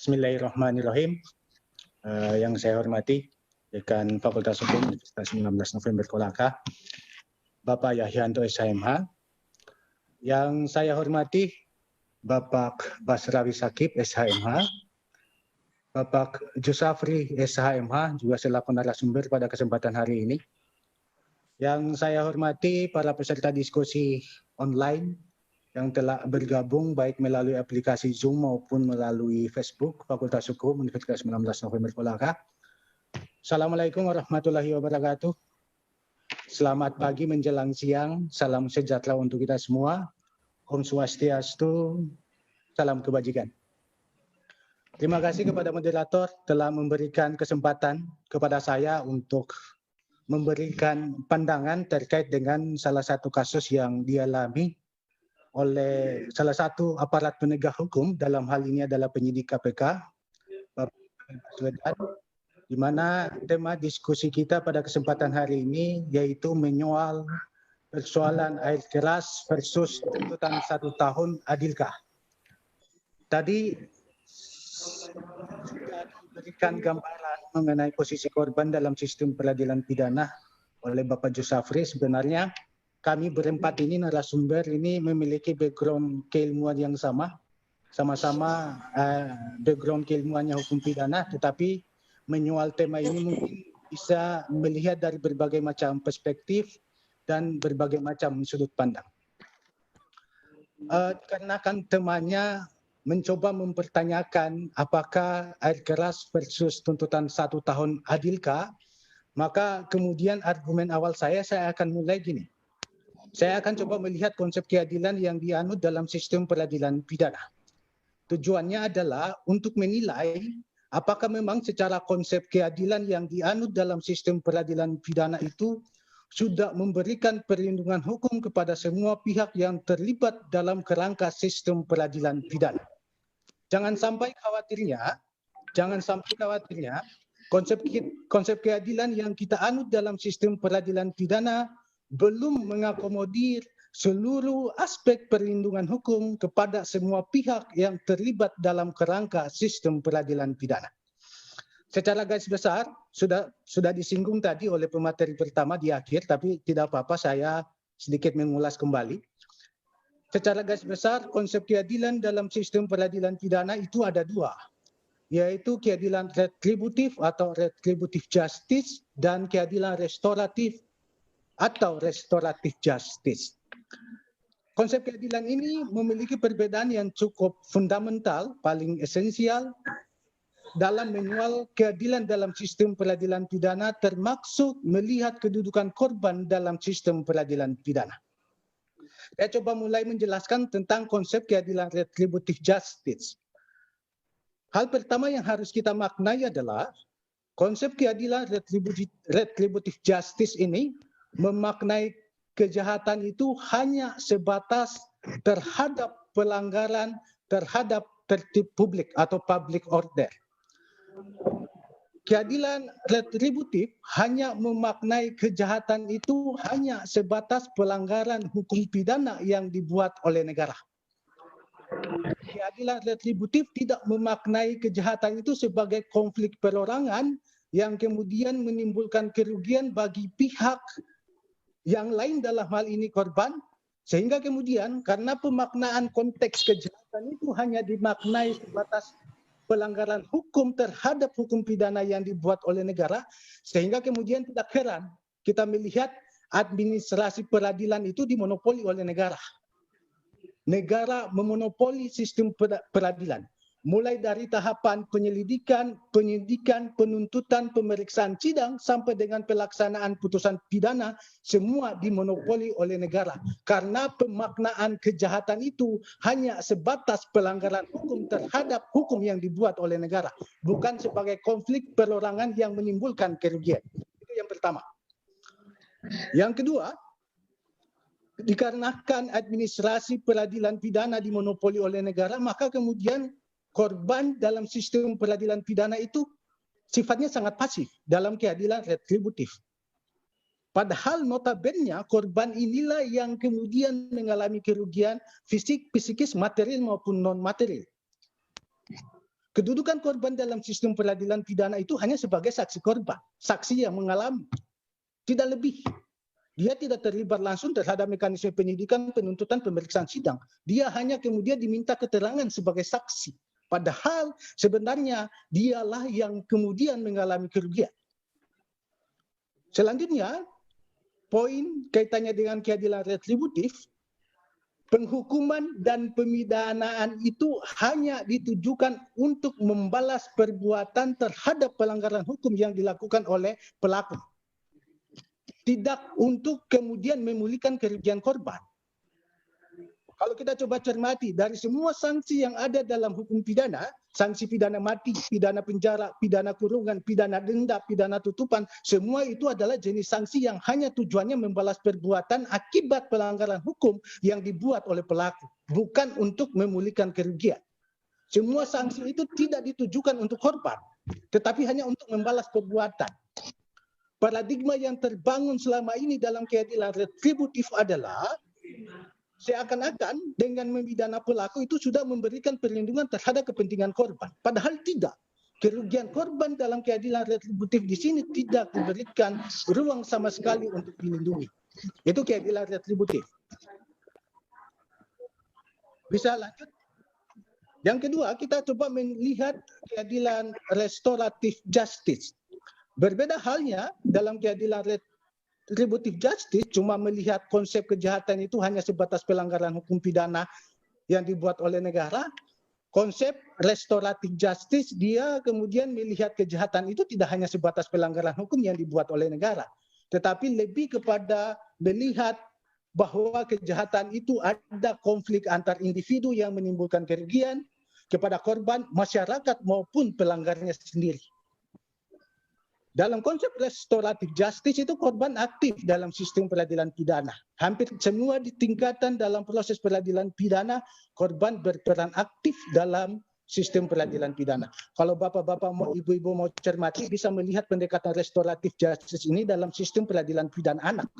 Bismillahirrahmanirrahim. Yang saya hormati Dekan Fakultas Hukum Universitas 19 November Kolaka, Bapak Yahyanto SHMH. Yang saya hormati Bapak Basrawi Sakib SHMH, Bapak Jusafri SHMH juga selaku narasumber pada kesempatan hari ini. Yang saya hormati para peserta diskusi online yang telah bergabung baik melalui aplikasi Zoom maupun melalui Facebook Fakultas Hukum Universitas 19 November Kolaka. Assalamualaikum warahmatullahi wabarakatuh. Selamat pagi menjelang siang, salam sejahtera untuk kita semua. Om Swastiastu, salam kebajikan. Terima kasih kepada moderator telah memberikan kesempatan kepada saya untuk memberikan pandangan terkait dengan salah satu kasus yang dialami oleh salah satu aparat penegak hukum, dalam hal ini adalah penyidik KPK, Bapak Baswedan, di mana tema diskusi kita pada kesempatan hari ini yaitu menyoal persoalan air keras versus tuntutan 1 tahun adilkah. Tadi sudah diberikan gambaran mengenai posisi korban dalam sistem peradilan pidana oleh Bapak Jusafri. Sebenarnya kami berempat ini narasumber ini memiliki background keilmuan yang sama-sama background keilmuannya hukum pidana, tetapi menyoal tema ini mungkin bisa melihat dari berbagai macam perspektif dan berbagai macam sudut pandang. Karena kan temanya mencoba mempertanyakan apakah air keras versus tuntutan 1 tahun adilkah, maka kemudian argumen awal saya akan mulai gini. Saya akan coba melihat konsep keadilan yang dianut dalam sistem peradilan pidana. Tujuannya adalah untuk menilai apakah memang secara konsep keadilan yang dianut dalam sistem peradilan pidana itu sudah memberikan perlindungan hukum kepada semua pihak yang terlibat dalam kerangka sistem peradilan pidana. Jangan sampai khawatirnya konsep keadilan yang kita anut dalam sistem peradilan pidana belum mengakomodir seluruh aspek perlindungan hukum kepada semua pihak yang terlibat dalam kerangka sistem peradilan pidana. Secara garis besar sudah disinggung tadi oleh pemateri pertama di akhir, tapi tidak apa-apa saya sedikit mengulas kembali. Secara garis besar konsep keadilan dalam sistem peradilan pidana itu ada dua, yaitu keadilan retributif atau retributive justice dan keadilan restoratif atau restoratif justice. Konsep keadilan ini memiliki perbedaan yang cukup fundamental, paling esensial dalam menyoal keadilan dalam sistem peradilan pidana, termaksud melihat kedudukan korban dalam sistem peradilan pidana. Saya coba mulai menjelaskan tentang konsep keadilan retributive justice. Hal pertama yang harus kita maknai adalah konsep keadilan retributive justice ini memaknai kejahatan itu hanya sebatas terhadap pelanggaran terhadap tertib publik atau public order. Keadilan retributif hanya memaknai kejahatan itu hanya sebatas pelanggaran hukum pidana yang dibuat oleh negara. Keadilan retributif tidak memaknai kejahatan itu sebagai konflik perorangan yang kemudian menimbulkan kerugian bagi pihak yang lain, dalam hal ini korban, sehingga kemudian karena pemaknaan konteks kejahatan itu hanya dimaknai sebatas pelanggaran hukum terhadap hukum pidana yang dibuat oleh negara, sehingga kemudian tidak heran kita melihat administrasi peradilan itu dimonopoli oleh negara. Negara memonopoli sistem peradilan, mulai dari tahapan penyelidikan, penyidikan, penuntutan, pemeriksaan sidang sampai dengan pelaksanaan putusan pidana, semua dimonopoli oleh negara. Karena pemaknaan kejahatan itu hanya sebatas pelanggaran hukum terhadap hukum yang dibuat oleh negara, bukan sebagai konflik perorangan yang menimbulkan kerugian. Itu yang pertama. Yang kedua, dikarenakan administrasi peradilan pidana dimonopoli oleh negara, maka kemudian korban dalam sistem peradilan pidana itu sifatnya sangat pasif dalam keadilan retributif. Padahal notabene korban inilah yang kemudian mengalami kerugian fisik, psikis, material maupun non-material. Kedudukan korban dalam sistem peradilan pidana itu hanya sebagai saksi korban, saksi yang mengalami, tidak lebih. Dia tidak terlibat langsung terhadap mekanisme penyidikan, penuntutan, pemeriksaan sidang. Dia hanya kemudian diminta keterangan sebagai saksi. Padahal sebenarnya dialah yang kemudian mengalami kerugian. Selanjutnya, poin kaitannya dengan keadilan retributif, penghukuman dan pemidanaan itu hanya ditujukan untuk membalas perbuatan terhadap pelanggaran hukum yang dilakukan oleh pelaku. Tidak untuk kemudian memulihkan kerugian korban. Kalau kita coba cermati dari semua sanksi yang ada dalam hukum pidana, sanksi pidana mati, pidana penjara, pidana kurungan, pidana denda, pidana tutupan, semua itu adalah jenis sanksi yang hanya tujuannya membalas perbuatan akibat pelanggaran hukum yang dibuat oleh pelaku, bukan untuk memulihkan kerugian. Semua sanksi itu tidak ditujukan untuk korban, tetapi hanya untuk membalas perbuatan. Paradigma yang terbangun selama ini dalam keadilan retributif adalah seakan-akan dengan memidana pelaku itu sudah memberikan perlindungan terhadap kepentingan korban. Padahal tidak. Kerugian korban dalam keadilan retributif di sini tidak diberikan ruang sama sekali untuk dilindungi. Itu keadilan retributif. Bisa lanjut? Yang kedua, kita coba melihat keadilan restoratif justice. Berbeda halnya dalam keadilan retributive justice cuma melihat konsep kejahatan itu hanya sebatas pelanggaran hukum pidana yang dibuat oleh negara. Konsep restoratif justice dia kemudian melihat kejahatan itu tidak hanya sebatas pelanggaran hukum yang dibuat oleh negara, tetapi lebih kepada melihat bahwa kejahatan itu ada konflik antar individu yang menimbulkan kerugian kepada korban, masyarakat maupun pelanggarnya sendiri. Dalam konsep restoratif justice itu korban aktif dalam sistem peradilan pidana. Hampir semua di tingkatan dalam proses peradilan pidana, korban berperan aktif dalam sistem peradilan pidana. Kalau bapak-bapak mau, ibu-ibu mau cermati, bisa melihat pendekatan restoratif justice ini dalam sistem peradilan pidana anak.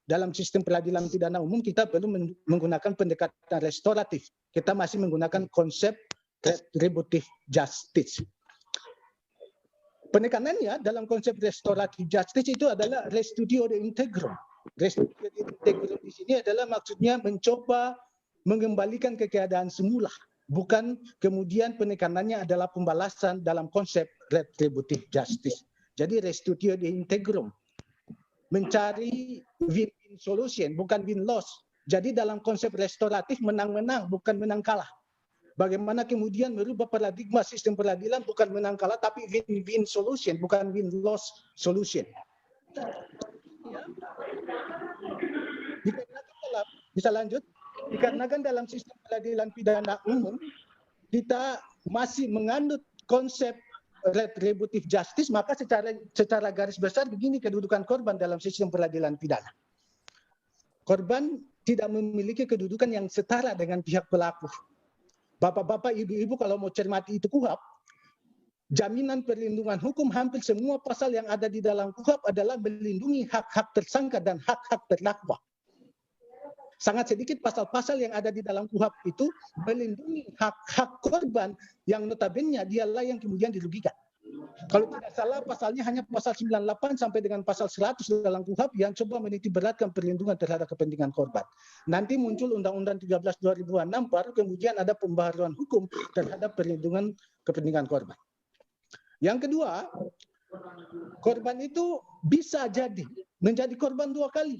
Dalam sistem peradilan pidana umum kita belum menggunakan pendekatan restoratif. Kita masih menggunakan konsep retributive justice. Penekanannya dalam konsep restoratif justice itu adalah restitutio de integrum. Restitutio de integrum di sini adalah maksudnya mencoba mengembalikan ke keadaan semula. Bukan kemudian penekanannya adalah pembalasan dalam konsep retributive justice. Jadi restitutio de integrum. Mencari win-win solution, bukan win-loss. Jadi dalam konsep restoratif menang-menang, bukan menang kalah. Bagaimana kemudian merubah paradigma sistem peradilan bukan menang kalah tapi win-win solution, bukan win-loss solution. Ya. Bisa lanjut? Dikarenakan dalam sistem peradilan pidana umum kita masih menganut konsep retributive justice, maka secara garis besar begini kedudukan korban dalam sistem peradilan pidana. Korban tidak memiliki kedudukan yang setara dengan pihak pelaku. Bapak-bapak, ibu-ibu kalau mau cermati itu KUHP, jaminan perlindungan hukum hampir semua pasal yang ada di dalam KUHP adalah melindungi hak-hak tersangka dan hak-hak terdakwa. Sangat sedikit pasal-pasal yang ada di dalam KUHP itu melindungi hak-hak korban yang notabene dialah yang kemudian dirugikan. Kalau tidak salah pasalnya hanya pasal 98 sampai dengan pasal 100 dalam KUHP yang coba menitik beratkan perlindungan terhadap kepentingan korban. Nanti muncul Undang-Undang 13 2006 baru kemudian ada pembaharuan hukum terhadap perlindungan kepentingan korban. Yang kedua, korban itu bisa jadi menjadi korban dua kali.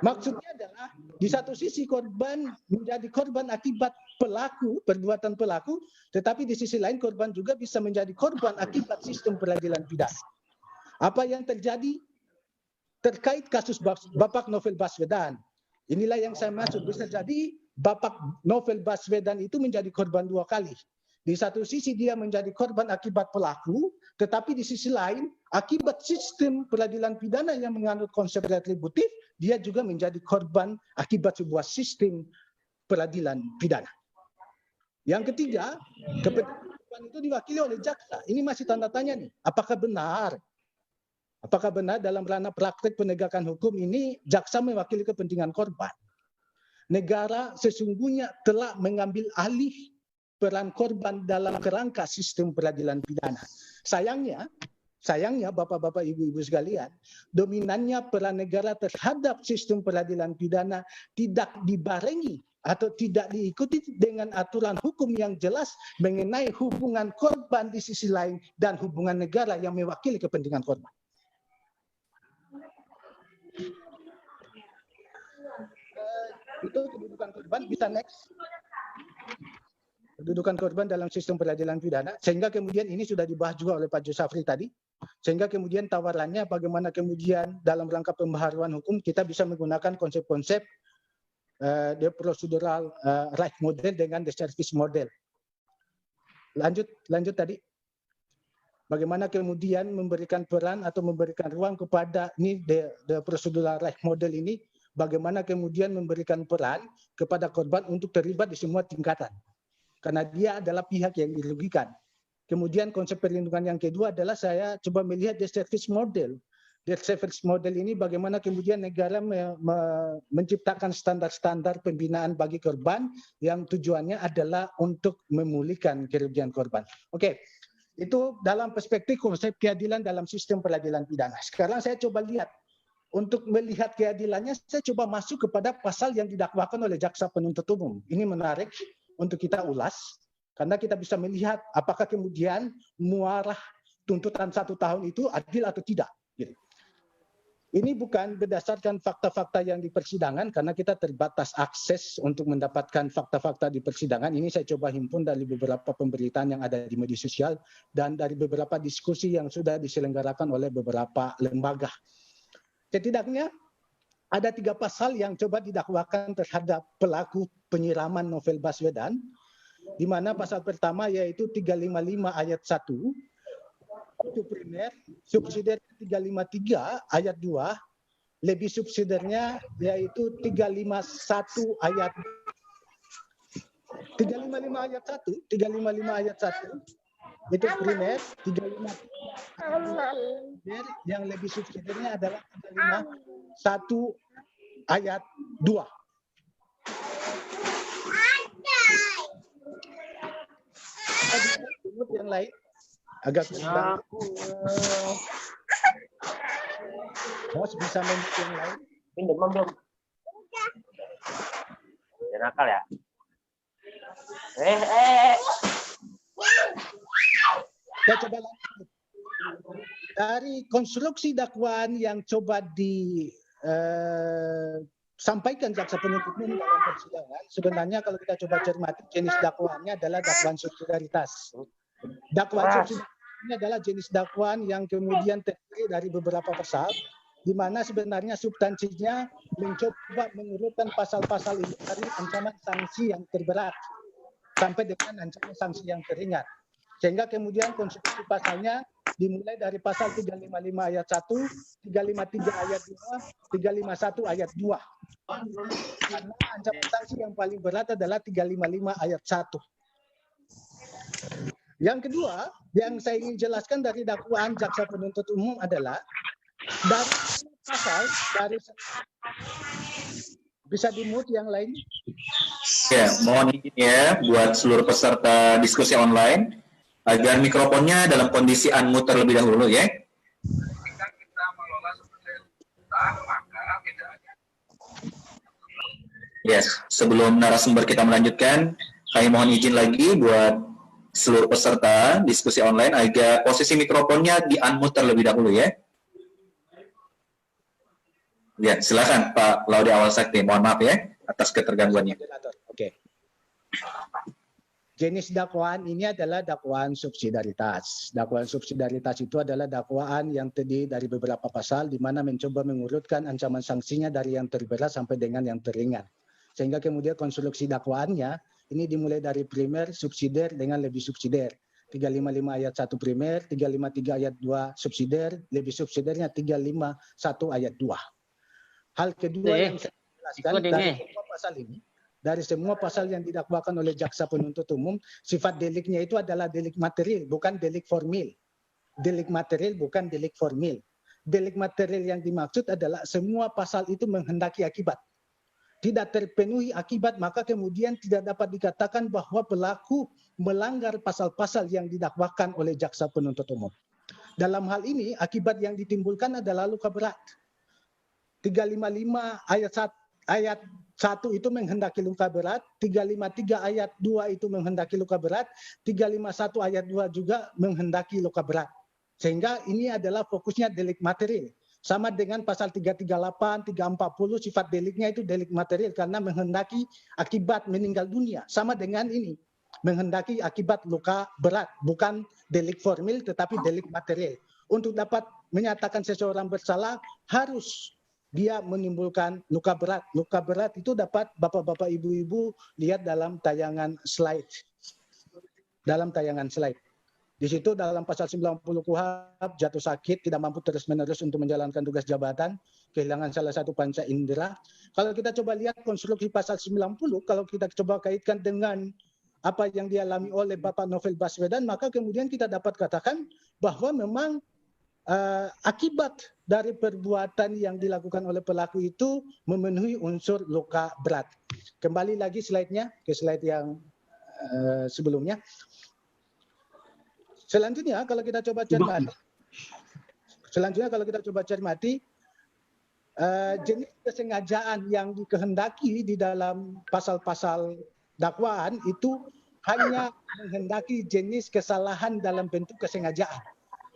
Maksudnya adalah di satu sisi korban menjadi korban akibat pelaku, perbuatan pelaku, tetapi di sisi lain korban juga bisa menjadi korban akibat sistem peradilan pidana. Apa yang terjadi terkait kasus Bapak Novel Baswedan? Inilah yang saya maksud, bisa jadi Bapak Novel Baswedan itu menjadi korban dua kali. Di satu sisi dia menjadi korban akibat pelaku, tetapi di sisi lain akibat sistem peradilan pidana yang menganut konsep retributif, dia juga menjadi korban akibat sebuah sistem peradilan pidana. Yang ketiga, kepentingan itu diwakili oleh jaksa. Ini masih tanda tanya nih, apakah benar? Apakah benar dalam ranah praktek penegakan hukum ini jaksa mewakili kepentingan korban? Negara sesungguhnya telah mengambil alih peran korban dalam kerangka sistem peradilan pidana. Sayangnya Bapak-bapak, Ibu-ibu sekalian, dominannya peran negara terhadap sistem peradilan pidana tidak dibarengi atau tidak diikuti dengan aturan hukum yang jelas mengenai hubungan korban di sisi lain dan hubungan negara yang mewakili kepentingan korban. Itu kedudukan korban. Bisa next. Kedudukan korban dalam sistem peradilan pidana, sehingga kemudian ini sudah dibahas juga oleh Pak Jusafri tadi, sehingga kemudian tawarannya bagaimana kemudian dalam rangka pembaharuan hukum kita bisa menggunakan konsep-konsep the procedural right model dengan the service model. Lanjut tadi. Bagaimana kemudian memberikan peran atau memberikan ruang kepada ini the procedural right model ini, bagaimana kemudian memberikan peran kepada korban untuk terlibat di semua tingkatan. Karena dia adalah pihak yang dirugikan. Kemudian konsep perlindungan yang kedua adalah saya coba melihat the service model. The service model ini bagaimana kemudian negara menciptakan standar-standar pembinaan bagi korban yang tujuannya adalah untuk memulihkan kerugian korban. Oke, itu dalam perspektif konsep keadilan dalam sistem peradilan pidana. Sekarang saya coba lihat. Untuk melihat keadilannya, saya coba masuk kepada pasal yang didakwakan oleh jaksa penuntut umum. Ini menarik untuk kita ulas, karena kita bisa melihat apakah kemudian muarah tuntutan 1 tahun itu adil atau tidak. Ini bukan berdasarkan fakta-fakta yang di persidangan, karena kita terbatas akses untuk mendapatkan fakta-fakta di persidangan. Ini saya coba himpun dari beberapa pemberitaan yang ada di media sosial dan dari beberapa diskusi yang sudah diselenggarakan oleh beberapa lembaga. Setidaknya ada 3 pasal yang coba didakwakan terhadap pelaku penyiraman Novel Baswedan, di mana pasal pertama yaitu 355 ayat 1, itu primer, subsidiar 353 ayat 2, lebih subsidiarnya yaitu 351 ayat 355 ayat 1, 355 ayat 1 itu primer, 355 yang lebih subsidiarnya adalah 351 ayat 2. Yang lain agak kurang. Bos bisa membuat yang lain. Pinjam belum? Jangan nakal ya. Saya coba lanjut. Dari konstruksi dakwaan yang coba disampaikan jaksa penuntut umum dalam persidangan, sebenarnya kalau kita coba cermati jenis dakwaannya adalah dakwaan subsidiaritas. Dakwaan subsidiaritas ini adalah jenis dakwaan yang kemudian terdiri dari beberapa pasal, di mana sebenarnya substansinya mencoba mengurutkan pasal-pasal ini dari ancaman sanksi yang terberat sampai dengan ancaman sanksi yang teringat. Sehingga kemudian konstruksi pasalnya dimulai dari pasal 355 ayat 1, 353 ayat 2, 351 ayat 2. Karena ancaman sanksi yang paling berat adalah 355 ayat 1. Yang kedua, yang saya ingin jelaskan dari dakwaan jaksa penuntut umum adalah dari pasal, bisa di-mute yang lain? Ya, mohon izin ya buat seluruh peserta diskusi online agar mikrofonnya dalam kondisi unmute terlebih dahulu ya. Yes, sebelum narasumber kita melanjutkan, kami mohon izin lagi buat seluruh peserta diskusi online agar posisi mikrofonnya di unmute terlebih dahulu ya. Ya, silakan Pak Laude Awal Sakti. Mohon maaf ya atas ketergangguannya. Oke. Jenis dakwaan ini adalah dakwaan subsidiaritas. Dakwaan subsidiaritas itu adalah dakwaan yang terdiri dari beberapa pasal di mana mencoba mengurutkan ancaman sanksinya dari yang terberat sampai dengan yang teringat. Sehingga kemudian konstruksi dakwaannya ini dimulai dari primer, subsidiar dengan lebih subsidiar. 355 ayat 1 primer, 353 ayat 2 subsidiar, lebih subsidiarnya 351 ayat 2. Hal kedua yang saya jelaskan dari semua pasal ini, dari semua pasal yang didakwakan oleh jaksa penuntut umum, sifat deliknya itu adalah delik material, bukan delik formil. Delik material bukan delik formil. Delik material yang dimaksud adalah semua pasal itu menghendaki akibat. tidak terpenuhi akibat, maka kemudian tidak dapat dikatakan bahwa pelaku melanggar pasal-pasal yang didakwakan oleh jaksa penuntut umum. Dalam hal ini, akibat yang ditimbulkan adalah luka berat. 355 ayat 1 itu menghendaki luka berat, 353 ayat 2 itu menghendaki luka berat, 351 ayat 2 juga menghendaki luka berat. Sehingga ini adalah fokusnya delik material. Sama dengan pasal 338, 340, sifat deliknya itu delik material karena menghendaki akibat meninggal dunia. Sama dengan ini, menghendaki akibat luka berat, bukan delik formil tetapi delik material. Untuk dapat menyatakan seseorang bersalah, harus dia menimbulkan luka berat. Luka berat itu dapat bapak-bapak, ibu-ibu lihat dalam tayangan slide. Dalam tayangan slide. Di situ dalam pasal 90 KUHP, jatuh sakit, tidak mampu terus-menerus untuk menjalankan tugas jabatan, kehilangan salah satu panca indera. Kalau kita coba lihat konstruksi pasal 90, kalau kita coba kaitkan dengan apa yang dialami oleh Bapak Novel Baswedan, maka kemudian kita dapat katakan bahwa memang akibat dari perbuatan yang dilakukan oleh pelaku itu memenuhi unsur luka berat. Kembali lagi slide-nya, ke slide yang sebelumnya. Selanjutnya kalau kita coba cermati, jenis kesengajaan yang dikehendaki di dalam pasal-pasal dakwaan itu hanya menghendaki jenis kesalahan dalam bentuk kesengajaan,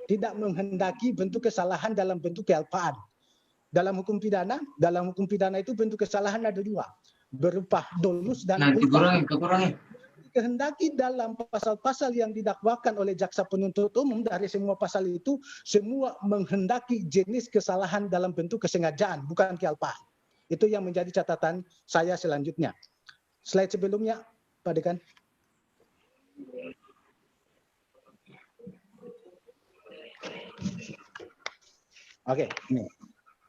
tidak menghendaki bentuk kesalahan dalam bentuk kealpaan. Dalam hukum pidana itu bentuk kesalahan ada dua, berupa dolus dan ulpa. Kehendaki dalam pasal-pasal yang didakwakan oleh jaksa penuntut umum, dari semua pasal itu semua menghendaki jenis kesalahan dalam bentuk kesengajaan, bukan kealpaan. Itu yang menjadi catatan saya selanjutnya. Slide sebelumnya, Pak Dekan. Oke, ini.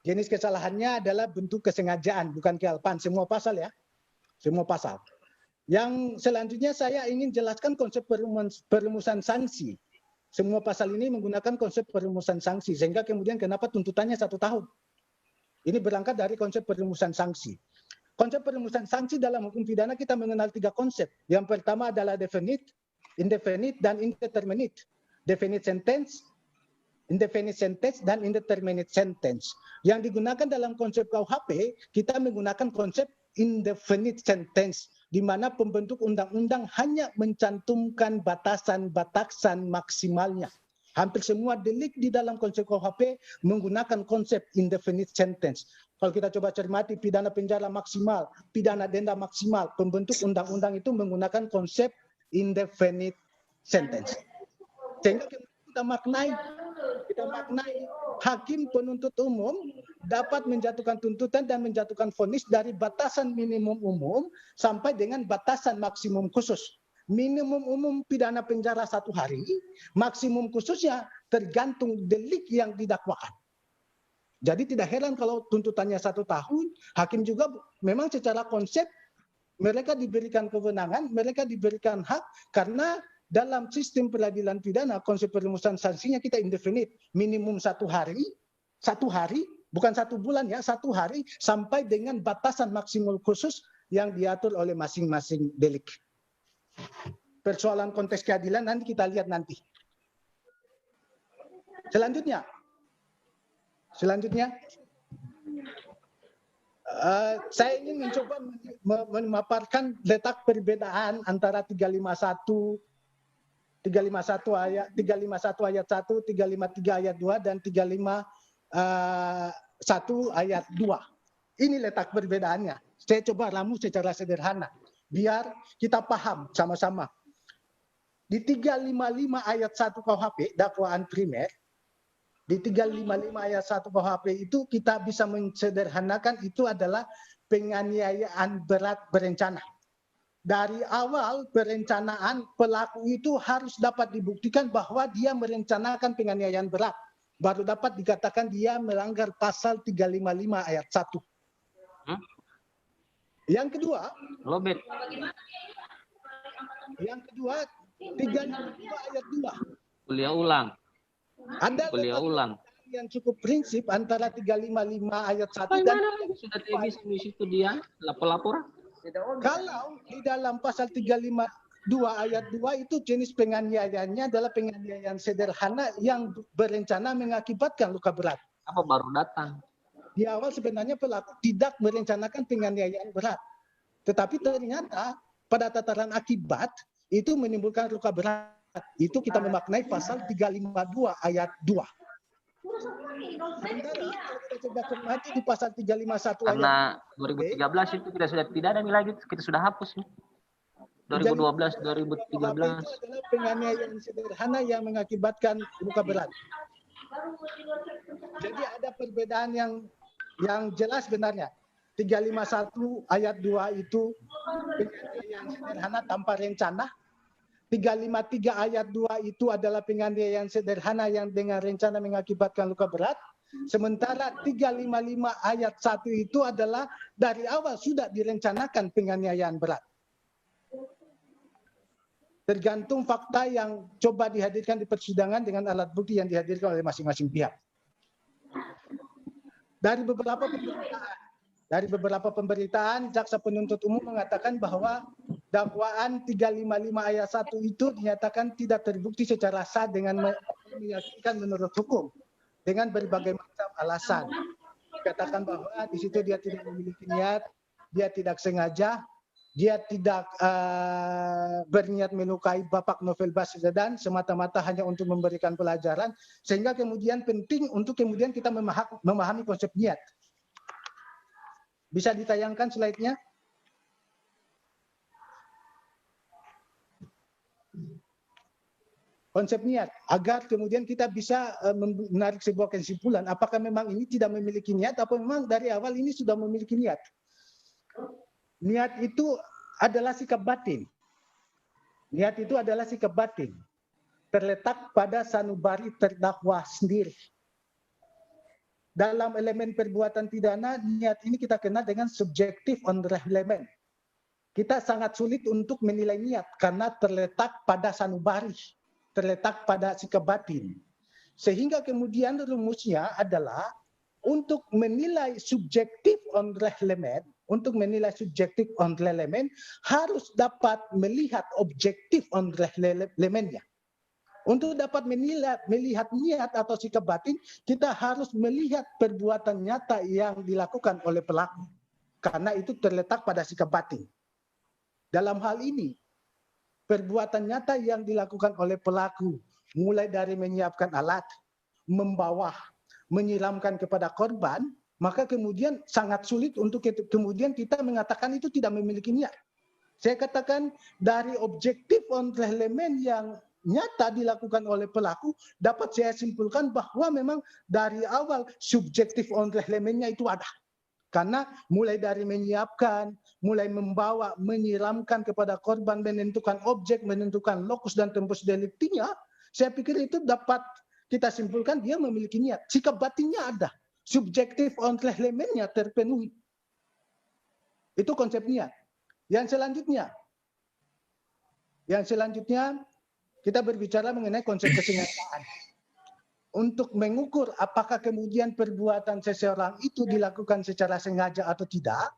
Jenis kesalahannya adalah bentuk kesengajaan, bukan kealpaan. Semua pasal ya. Semua pasal. Yang selanjutnya saya ingin jelaskan konsep perumusan sanksi. Semua pasal ini menggunakan konsep perumusan sanksi, sehingga kemudian kenapa tuntutannya 1 tahun. Ini berangkat dari konsep perumusan sanksi. Konsep perumusan sanksi dalam hukum pidana kita mengenal 3 konsep. Yang pertama adalah definite, indefinite, dan indeterminate. Definite sentence, indefinite sentence, dan indeterminate sentence. Yang digunakan dalam konsep KUHP, kita menggunakan konsep indefinite sentence, di mana pembentuk undang-undang hanya mencantumkan batasan-batasan maksimalnya. Hampir semua delik di dalam konsep KUHP menggunakan konsep indefinite sentence. Kalau kita coba cermati pidana penjara maksimal, pidana denda maksimal, pembentuk undang-undang itu menggunakan konsep indefinite sentence. Sehingga kita maknai hakim penuntut umum dapat menjatuhkan tuntutan dan menjatuhkan vonis dari batasan minimum umum sampai dengan batasan maksimum khusus. Minimum umum pidana penjara 1 hari, maksimum khususnya tergantung delik yang didakwakan. Jadi tidak heran kalau tuntutannya 1 tahun, hakim juga memang secara konsep mereka diberikan kewenangan, mereka diberikan hak, karena dalam sistem peradilan pidana konsep perumusan sanksinya kita indefinite, minimum 1 hari, bukan 1 bulan ya, 1 hari sampai dengan batasan maksimum khusus yang diatur oleh masing-masing delik. Persoalan konteks keadilan nanti kita lihat nanti. Selanjutnya, saya ingin mencoba memaparkan letak perbedaan antara 351 ayat 1, 353 ayat 2 dan 351 ayat 2. Ini letak perbedaannya. Saya coba ramu secara sederhana biar kita paham sama-sama. Di 355 ayat 1 KUHP dakwaan primer, di 355 ayat 1 KUHP itu kita bisa mensederhanakan itu adalah penganiayaan berat berencana. Dari awal perencanaan pelaku itu harus dapat dibuktikan bahwa dia merencanakan penganiayaan berat. Baru dapat dikatakan dia melanggar pasal 355 ayat 1. Yang kedua, 352 ayat 2. Kuliah ulang. Ada Kuliah ulang. yang cukup prinsip antara 355 ayat 1 dan Bagaimana lagi sudah tidak bisa di situ dia lapor-lapor? kalau di dalam pasal 352 ayat 2 itu jenis penganiayaannya adalah penganiayaan sederhana yang berencana mengakibatkan luka berat. Apa baru datang? Di awal sebenarnya pelaku tidak merencanakan penganiayaan berat. Tetapi ternyata pada tataran akibat itu menimbulkan luka berat. Itu kita memaknai pasal 352 ayat 2. Sementara kalau kita coba cermati di pasal 351 Karena ayat 2013 itu kita sudah tidak ada lagi, kita sudah hapus. 2012, 2013. itu adalah penganiayaan sederhana yang mengakibatkan luka berat. Jadi ada perbedaan yang jelas sebenarnya. 351 ayat 2 itu penganiayaan sederhana tanpa rencana. 353 ayat 2 itu adalah penganiayaan sederhana yang dengan rencana mengakibatkan luka berat. Sementara 355 ayat 1 itu adalah dari awal sudah direncanakan penganiayaan berat. Tergantung fakta yang coba dihadirkan di persidangan dengan alat bukti yang dihadirkan oleh masing-masing pihak. Dari beberapa pemberitaan, jaksa penuntut umum mengatakan bahwa dakwaan 355 ayat 1 itu dinyatakan tidak terbukti secara sah dengan meyakinkan menurut hukum dengan berbagai macam alasan. Dikatakan bahwa di situ dia tidak memiliki niat, dia tidak sengaja, dia tidak berniat melukai Bapak Novel Baswedan semata-mata hanya untuk memberikan pelajaran, sehingga kemudian penting untuk kemudian kita memahami konsep niat. Bisa ditayangkan slide-nya? Konsep niat, agar kemudian kita bisa menarik sebuah kesimpulan, apakah memang ini tidak memiliki niat, atau memang dari awal ini sudah memiliki niat. Niat itu adalah sikap batin. Niat itu adalah sikap batin. Terletak pada sanubari terdakwa sendiri. Dalam elemen perbuatan pidana, niat ini kita kenal dengan subjektif on element. Kita sangat sulit untuk menilai niat karena terletak pada sanubari, terletak pada sikap batin. Sehingga kemudian rumusnya adalah untuk menilai subjektif on element, untuk menilai subjektif on element harus dapat melihat objektif on elementnya. Untuk dapat melihat niat atau sikap batin, kita harus melihat perbuatan nyata yang dilakukan oleh pelaku. Karena itu terletak pada sikap batin. Dalam hal ini, perbuatan nyata yang dilakukan oleh pelaku, mulai dari menyiapkan alat, membawa, menyiramkan kepada korban, maka kemudian sangat sulit untuk kemudian kita mengatakan itu tidak memiliki niat. Saya katakan dari objektif on element yang nyata dilakukan oleh pelaku, dapat saya simpulkan bahwa memang dari awal subjektif on elementnya itu ada. Karena mulai dari menyiapkan, mulai membawa, menyiramkan kepada korban, menentukan objek, menentukan lokus dan tempus deliktinya, saya pikir itu dapat kita simpulkan dia memiliki niat. Sikap batinnya ada. Subjektif on elementnya terpenuhi. Itu konsep niat. Yang selanjutnya kita berbicara mengenai konsep kesengajaan. Untuk mengukur apakah kemudian perbuatan seseorang itu dilakukan secara sengaja atau tidak,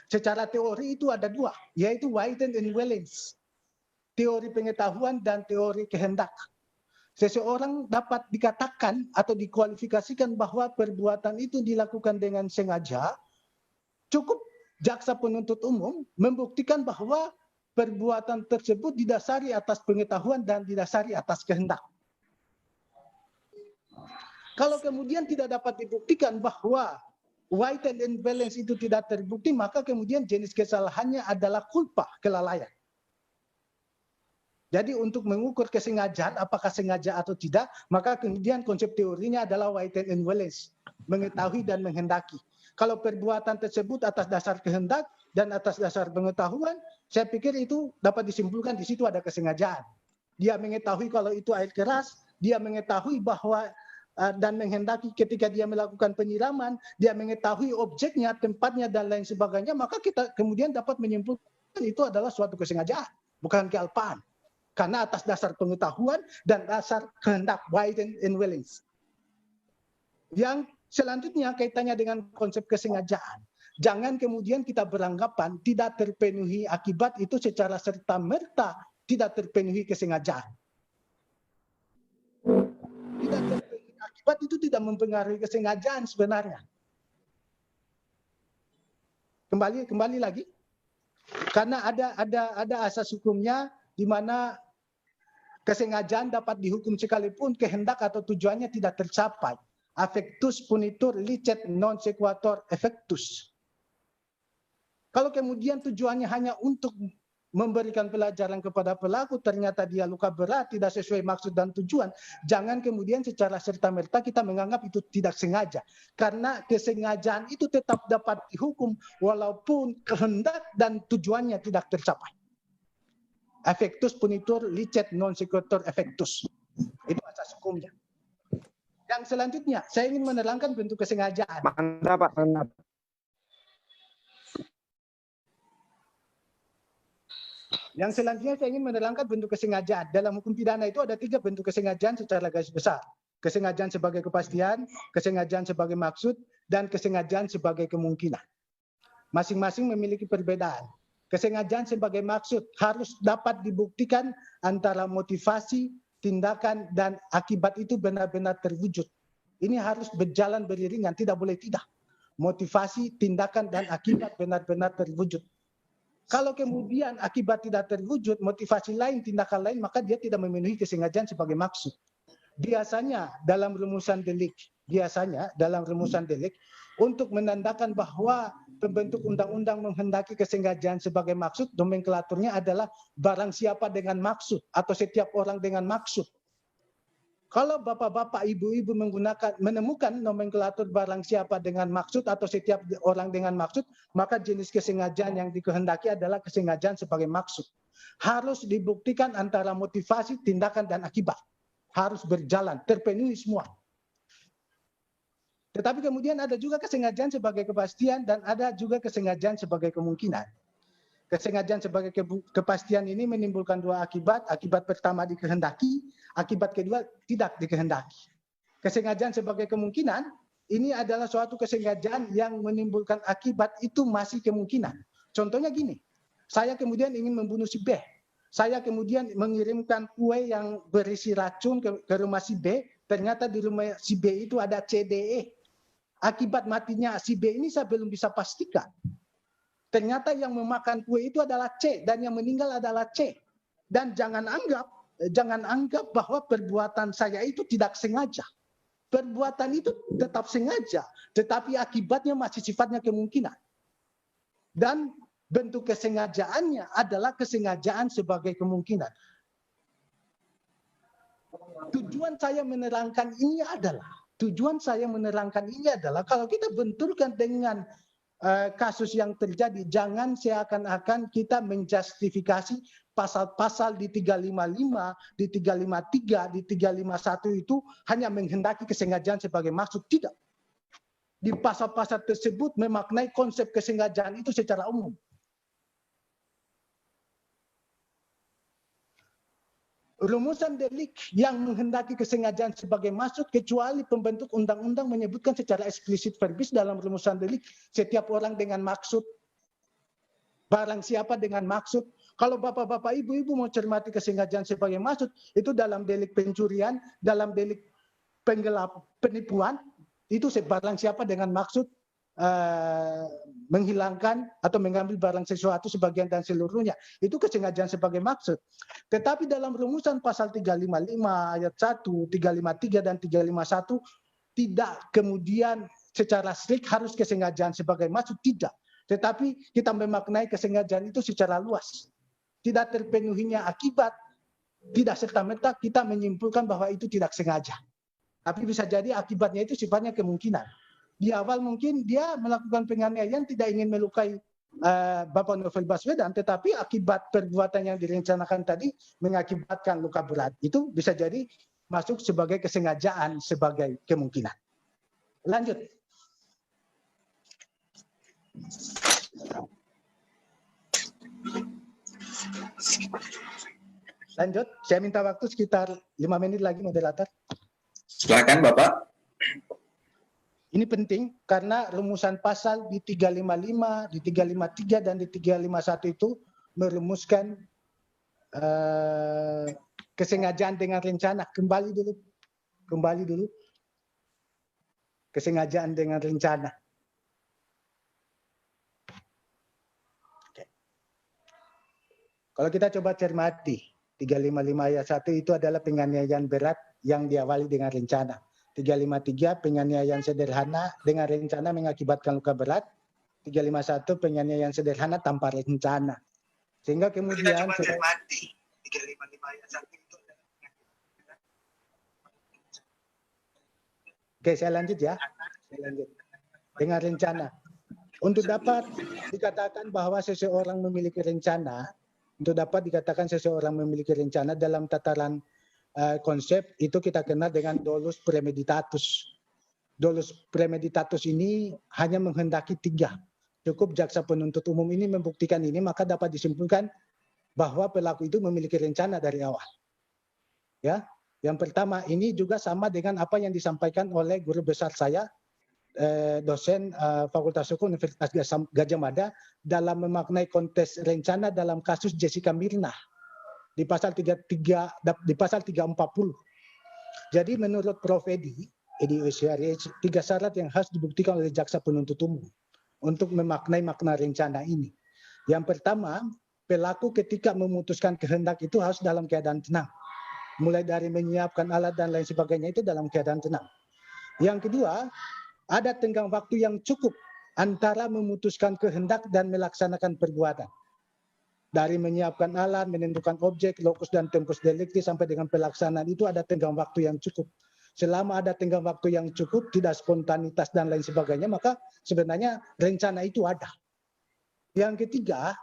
secara teori itu ada dua, yaitu Whiten and Wellens. Teori pengetahuan dan teori kehendak. Seseorang dapat dikatakan atau dikualifikasikan bahwa perbuatan itu dilakukan dengan sengaja, cukup jaksa penuntut umum membuktikan bahwa perbuatan tersebut didasari atas pengetahuan dan didasari atas kehendak. Kalau kemudian tidak dapat dibuktikan bahwa Whiten and Wellens itu tidak terbukti, maka kemudian jenis kesalahannya adalah culpa, kelalaian. Jadi untuk mengukur kesengajaan, apakah sengaja atau tidak, maka kemudian konsep teorinya adalah Whiten and Wellens, mengetahui dan menghendaki. Kalau perbuatan tersebut atas dasar kehendak dan atas dasar pengetahuan, saya pikir itu dapat disimpulkan di situ ada kesengajaan. Dia mengetahui kalau itu air keras, dia mengetahui bahwa dan menghendaki ketika dia melakukan penyiraman, dia mengetahui objeknya, tempatnya dan lain sebagainya, maka kita kemudian dapat menyimpulkan itu adalah suatu kesengajaan, bukan kealpaan. Karena atas dasar pengetahuan dan dasar kehendak Whiten and Wellens. Yang selanjutnya kaitannya dengan konsep kesengajaan. Jangan kemudian kita beranggapan tidak terpenuhi akibat itu secara serta-merta tidak terpenuhi kesengajaan. Tidak terpenuhi akibat itu tidak mempengaruhi kesengajaan sebenarnya. Kembali lagi, karena ada asas hukumnya di mana kesengajaan dapat dihukum sekalipun kehendak atau tujuannya tidak tercapai. Affectus punitur licet non sequatur effectus. Kalau kemudian tujuannya hanya untuk memberikan pelajaran kepada pelaku, ternyata dia luka berat, tidak sesuai maksud dan tujuan, jangan kemudian secara serta-merta kita menganggap itu tidak sengaja. Karena kesengajaan itu tetap dapat dihukum walaupun kehendak dan tujuannya tidak tercapai. Affectus punitur licet non sequatur effectus. Itu asas hukumnya. Yang selanjutnya, saya ingin menerangkan bentuk kesengajaan. Mantap, Pak. Mantap. Yang selanjutnya saya ingin menerangkan bentuk kesengajaan. Dalam hukum pidana itu ada 3 bentuk kesengajaan secara garis besar. Kesengajaan sebagai kepastian, kesengajaan sebagai maksud, dan kesengajaan sebagai kemungkinan. Masing-masing memiliki perbedaan. Kesengajaan sebagai maksud harus dapat dibuktikan antara motivasi, tindakan, dan akibat itu benar-benar terwujud. Ini harus berjalan beriringan, tidak boleh tidak. Motivasi, tindakan, dan akibat benar-benar terwujud. Kalau kemudian akibat tidak terwujud, motivasi lain, tindakan lain, maka dia tidak memenuhi kesengajaan sebagai maksud. Biasanya dalam rumusan delik, untuk menandakan bahwa pembentuk undang-undang menghendaki kesengajaan sebagai maksud, nomenklaturnya adalah barang siapa dengan maksud atau setiap orang dengan maksud. Kalau bapak-bapak, ibu-ibu menemukan nomenklatur barang siapa dengan maksud atau setiap orang dengan maksud, maka jenis kesengajaan yang dikehendaki adalah kesengajaan sebagai maksud. Harus dibuktikan antara motivasi, tindakan, dan akibat. Harus berjalan, terpenuhi semua. Tetapi kemudian ada juga kesengajaan sebagai kepastian dan ada juga kesengajaan sebagai kemungkinan. Kesengajaan sebagai kepastian ini menimbulkan 2 akibat. Akibat pertama dikehendaki, akibat kedua tidak dikehendaki. Kesengajaan sebagai kemungkinan, ini adalah suatu kesengajaan yang menimbulkan akibat itu masih kemungkinan. Contohnya gini, saya kemudian ingin membunuh si B. Saya kemudian mengirimkan kue yang berisi racun ke rumah si B, ternyata di rumah si B itu ada CDE. Akibat matinya si B ini saya belum bisa pastikan. Ternyata yang memakan kue itu adalah C dan yang meninggal adalah C. Dan jangan anggap bahwa perbuatan saya itu tidak sengaja. Perbuatan itu tetap sengaja, tetapi akibatnya masih sifatnya kemungkinan. Dan bentuk kesengajaannya adalah kesengajaan sebagai kemungkinan. Tujuan saya menerangkan ini adalah kalau kita benturkan dengan kasus yang terjadi, jangan seakan-akan kita menjustifikasi pasal-pasal di 355, di 353, di 351 itu hanya menghendaki kesengajaan sebagai maksud. Tidak. Di pasal-pasal tersebut memaknai konsep kesengajaan itu secara umum. Rumusan delik yang menghendaki kesengajaan sebagai maksud kecuali pembentuk undang-undang menyebutkan secara eksplisit verbis dalam rumusan delik setiap orang dengan maksud, barang siapa dengan maksud. Kalau bapak-bapak, ibu-ibu mau cermati kesengajaan sebagai maksud, itu dalam delik pencurian, dalam delik penipuan, itu barang siapa dengan maksud menghilangkan atau mengambil barang sesuatu sebagian dan seluruhnya. Itu kesengajaan sebagai maksud. Tetapi dalam rumusan pasal 355 ayat 1, 353 dan 351 tidak kemudian secara strict harus kesengajaan sebagai maksud, tidak. Tetapi kita memaknai kesengajaan itu secara luas. Tidak terpenuhinya akibat, tidak serta-merta kita menyimpulkan bahwa itu tidak sengaja. Tapi bisa jadi akibatnya itu sifatnya kemungkinan. Di awal mungkin dia melakukan penganiayaan tidak ingin melukai Bapak Novel Baswedan, tetapi akibat perbuatan yang direncanakan tadi mengakibatkan luka berat. Itu bisa jadi masuk sebagai kesengajaan sebagai kemungkinan. Lanjut. Lanjut, saya minta waktu sekitar 5 menit lagi, moderator. Silakan Bapak. Ini penting karena rumusan pasal di 355, di 353 dan di 351 itu merumuskan kesengajaan dengan rencana. Kembali dulu. Kesengajaan dengan rencana. Oke. Kalau kita coba cermati, 355 ayat 1 itu adalah penganiayaan berat yang diawali dengan rencana. 353 penganiayaan sederhana dengan rencana mengakibatkan luka berat. 351 penganiayaan sederhana tanpa rencana. Sehingga kemudian kita cermati 355 ayat 1 itu adalah Oke, saya lanjut ya. Dengan rencana. Untuk dapat dikatakan bahwa seseorang memiliki rencana, dalam tataran konsep itu kita kenal dengan dolus premeditatus. Dolus premeditatus ini hanya menghendaki 3. Cukup jaksa penuntut umum ini membuktikan ini, maka dapat disimpulkan bahwa pelaku itu memiliki rencana dari awal. Ya, yang pertama ini juga sama dengan apa yang disampaikan oleh guru besar saya, dosen Fakultas Hukum Universitas Gadjah Mada dalam memaknai konteks rencana dalam kasus Jessica Mirna di pasal 340. Jadi menurut Prof. Edi Osyari, 3 syarat yang harus dibuktikan oleh jaksa penuntut umum untuk memaknai makna rencana ini. Yang pertama, pelaku ketika memutuskan kehendak itu harus dalam keadaan tenang. Mulai dari menyiapkan alat dan lain sebagainya itu dalam keadaan tenang. Yang kedua, ada tenggang waktu yang cukup antara memutuskan kehendak dan melaksanakan perbuatan. Dari menyiapkan alat, menentukan objek, lokus dan tempus delicti sampai dengan pelaksanaan itu ada tenggang waktu yang cukup. Selama ada tenggang waktu yang cukup, tidak spontanitas dan lain sebagainya, maka sebenarnya rencana itu ada. Yang ketiga,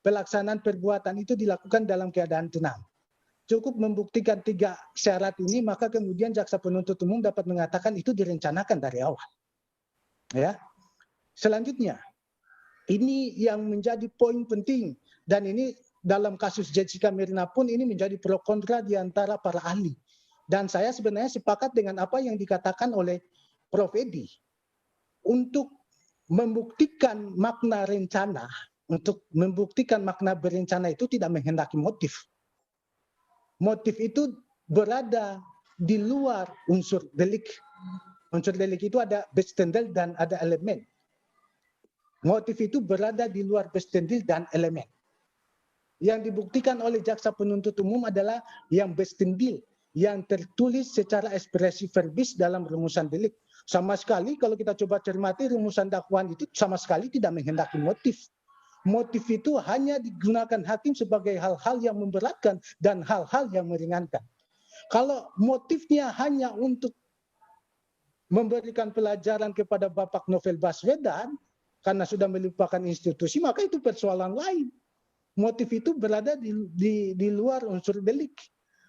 pelaksanaan perbuatan itu dilakukan dalam keadaan tenang. Cukup membuktikan 3 syarat ini, maka kemudian jaksa penuntut umum dapat mengatakan itu direncanakan dari awal. Ya. Selanjutnya, ini yang menjadi poin penting. Dan ini dalam kasus Jessica Mirna pun ini menjadi pro kontra di antara para ahli. Dan saya sebenarnya sepakat dengan apa yang dikatakan oleh Prof. Edi. Untuk membuktikan makna rencana, untuk membuktikan makna berencana itu tidak menghendaki motif. Motif itu berada di luar unsur delik. Unsur delik itu ada bestandil dan ada elemen. Motif itu berada di luar bestandil dan elemen. Yang dibuktikan oleh jaksa penuntut umum adalah yang bestandil, yang tertulis secara ekspresi verbis dalam rumusan delik. Sama sekali kalau kita coba cermati rumusan dakwaan itu sama sekali tidak menghendaki motif. Motif itu hanya digunakan hakim sebagai hal-hal yang memberatkan dan hal-hal yang meringankan. Kalau motifnya hanya untuk memberikan pelajaran kepada Bapak Novel Baswedan karena sudah melupakan institusi, maka itu persoalan lain. Motif itu berada di luar unsur delik.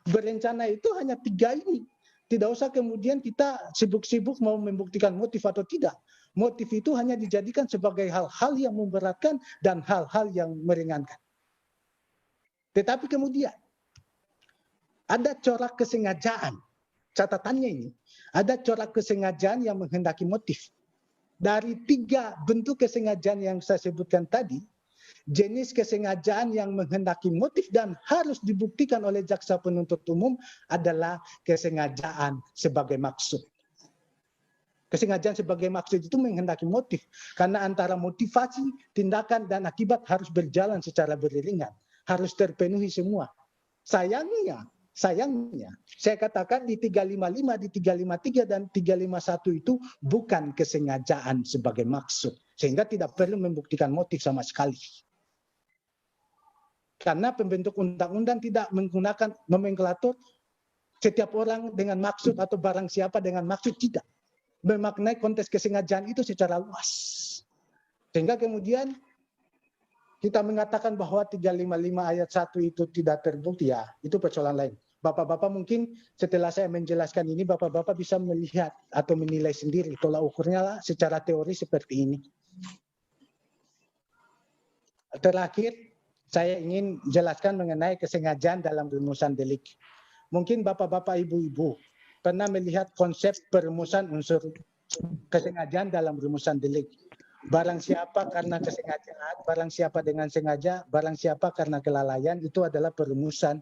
Berencana itu hanya 3 ini. Tidak usah kemudian kita sibuk-sibuk mau membuktikan motif atau tidak. Motif itu hanya dijadikan sebagai hal-hal yang memberatkan dan hal-hal yang meringankan. Tetapi kemudian ada corak kesengajaan. Catatannya ini, ada corak kesengajaan yang menghendaki motif. Dari 3 bentuk kesengajaan yang saya sebutkan tadi, jenis kesengajaan yang menghendaki motif dan harus dibuktikan oleh jaksa penuntut umum adalah kesengajaan sebagai maksud. Kesengajaan sebagai maksud itu menghendaki motif. Karena antara motivasi, tindakan, dan akibat harus berjalan secara beriringan. Harus terpenuhi semua. Sayangnya, saya katakan di 355, di 353, dan 351 itu bukan kesengajaan sebagai maksud. Sehingga tidak perlu membuktikan motif sama sekali. Karena pembentuk undang-undang tidak menggunakan nomenklatur setiap orang dengan maksud atau barang siapa dengan maksud, tidak. Memaknai konteks kesengajaan itu secara luas. Sehingga kemudian kita mengatakan bahwa 355 ayat 1 itu tidak terbukti, ya itu persoalan lain. Bapak-bapak mungkin setelah saya menjelaskan ini, bapak-bapak bisa melihat atau menilai sendiri tolak ukurnya lah secara teori seperti ini. Terakhir, saya ingin jelaskan mengenai kesengajaan dalam rumusan delik. Mungkin bapak-bapak, ibu-ibu pernah melihat konsep perumusan unsur kesengajaan dalam rumusan delik. Barang siapa karena kesengajaan, barang siapa dengan sengaja, barang siapa karena kelalaian, itu adalah perumusan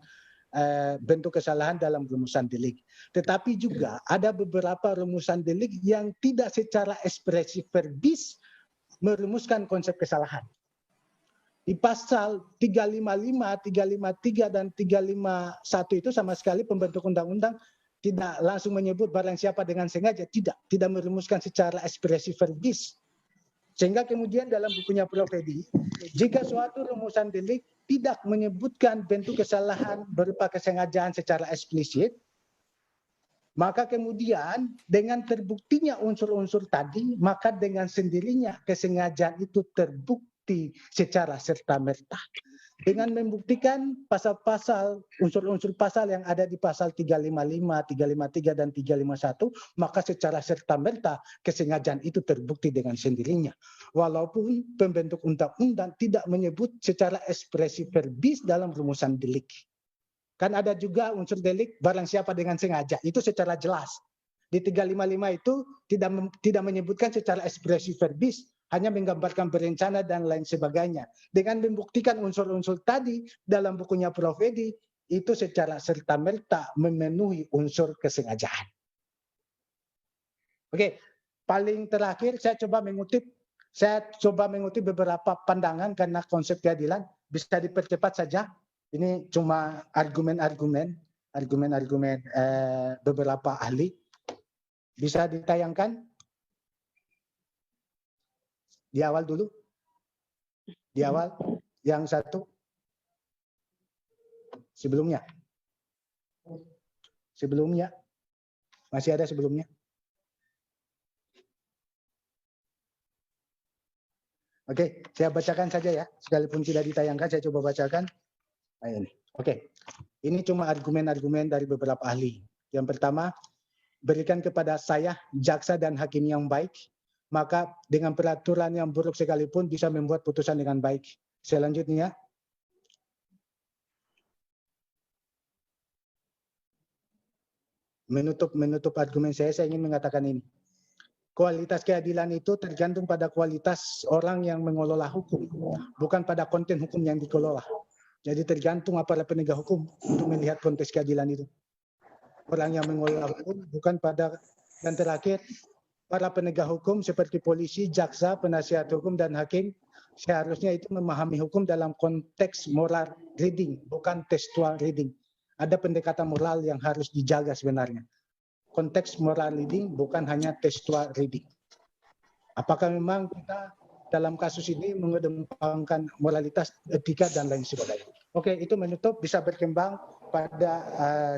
bentuk kesalahan dalam rumusan delik. Tetapi juga ada beberapa rumusan delik yang tidak secara ekspresif verbis merumuskan konsep kesalahan. Di pasal 355, 353, dan 351 itu sama sekali pembentuk undang-undang tidak langsung menyebut barang siapa dengan sengaja, tidak merumuskan secara ekspresif verbis. Sehingga kemudian dalam bukunya Prof. Edi, jika suatu rumusan delik tidak menyebutkan bentuk kesalahan berupa kesengajaan secara eksplisit, maka kemudian dengan terbuktinya unsur-unsur tadi, maka dengan sendirinya kesengajaan itu terbukti secara serta-merta. Dengan membuktikan pasal-pasal, unsur-unsur pasal yang ada di pasal 355, 353, dan 351, maka secara serta-merta kesengajaan itu terbukti dengan sendirinya. Walaupun pembentuk undang-undang tidak menyebut secara ekspresif verbis dalam rumusan delik. Kan ada juga unsur delik barang siapa dengan sengaja, itu secara jelas. Di 355 itu tidak menyebutkan secara ekspresif verbis, hanya menggambarkan berencana dan lain sebagainya. Dengan membuktikan unsur-unsur tadi dalam bukunya Prof. Edi, itu secara serta-merta memenuhi unsur kesengajaan. Oke, paling terakhir saya coba mengutip beberapa pandangan karena konsep keadilan bisa dipercepat saja. Ini cuma argumen-argumen beberapa ahli. Bisa ditayangkan? Di awal dulu. Di awal. Yang satu. Sebelumnya. Sebelumnya. Masih ada sebelumnya. Oke, saya bacakan saja ya. Sekalipun tidak ditayangkan, saya coba bacakan. Nah, ini. Oke. Ini cuma argumen-argumen dari beberapa ahli. Yang pertama, berikan kepada saya, jaksa dan hakim yang baik, maka dengan peraturan yang buruk sekalipun bisa membuat putusan dengan baik. Selanjutnya, menutup argumen saya ingin mengatakan ini. Kualitas keadilan itu tergantung pada kualitas orang yang mengelola hukum, bukan pada konten hukum yang dikelola. Jadi tergantung aparat penegak hukum untuk melihat konteks keadilan itu. Orang yang mengelola hukum bukan pada, dan terakhir, para penegak hukum seperti polisi, jaksa, penasihat hukum, dan hakim seharusnya itu memahami hukum dalam konteks moral reading, bukan textual reading. Ada pendekatan moral yang harus dijaga sebenarnya. Konteks moral reading bukan hanya textual reading. Apakah memang kita dalam kasus ini mengedepankan moralitas, etika, dan lain sebagainya. Oke, itu menutup, bisa berkembang pada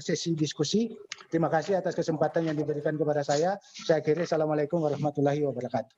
sesi diskusi. Terima kasih atas kesempatan yang diberikan kepada saya. Saya akhiri, Assalamualaikum warahmatullahi wabarakatuh.